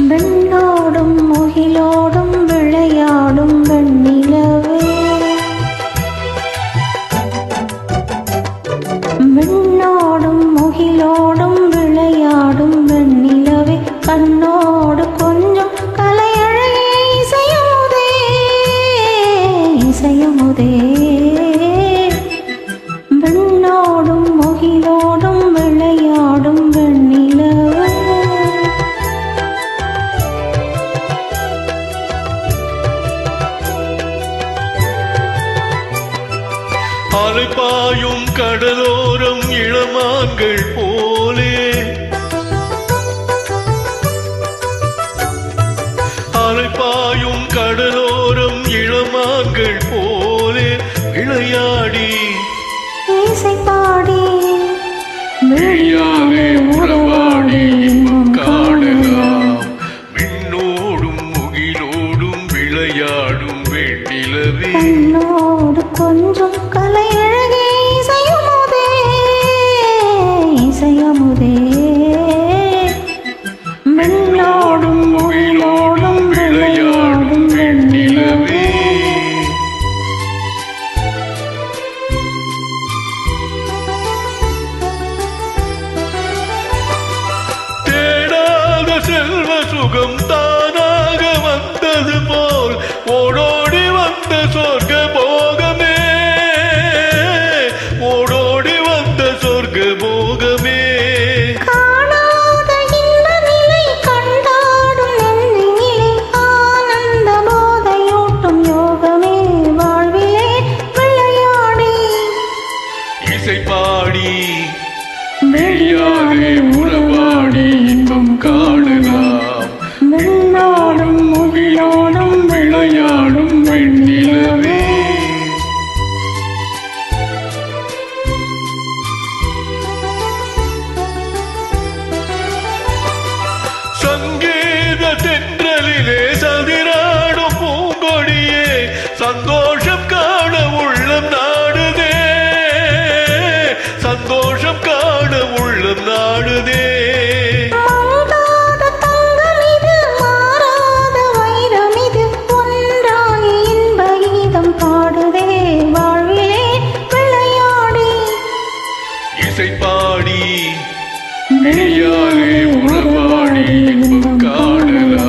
வெண்ணோடும் முகிலோடும் விளையாடும் வெண்ணிலவே வெண்ணோடும் முகிலோடும் விளையாடும் வெண்ணிலவே கண்ணோடு கொஞ்சம் கலையழகே இசையமுதே இசையமுதே வெண்ணோடும் முகிலோடும் விளையாடும் வெண்ணிலவே அலைபாயும் கடலோரம் இளமான்கள் போலே அலைபாயும் கடலோரம் இளமான்கள் போலே விளையாடி இசை பாடி விழியாலே உறவாடி இன்பம் காணலாம் விண்ணோடும் முகிலோடும் விளையாடும் வெண்ணிலவே கண்ணோடு கொஞ்சம் கலையழகே இசையமுதே இசையமுதே வெண்ணோடும் முகிலோடும் விளையாடும் வெண்ணிலவே தேடாத செல்வ சுகம் தானாக வந்தது போல் ஓடோடி வந்த சொர்க்க போகமே ஓடோடி வந்த சொர்க்க போகமே காணாத இன்ப நிலை கண்டாடும் நெஞ்சினிலே ஆனந்த போதையூட்டும் யோகமே வாழ்விலே விளையாடி இசை பாடி விழியாலே உறவாடி இன்பம் காணலாம் வெண்ணோடும் முகிலோடும் விளையாடும் வெண்ணிலவே சங்கீத தென்றலிலே சதிராடும் பூங்கொடியே சந்தோஷம் காண உள்ளம் நாடுதே சந்தோஷம் காண உள்ளம் நாடுதே மங்காத தங்கமிது மாறாத வைரமிது ஒன்றாகி இன்ப கீதம் பாடுதே வாழ்விலே விளையாடி இசை பாடி விழியாலே உறவாடி இன்பம் காணலாம்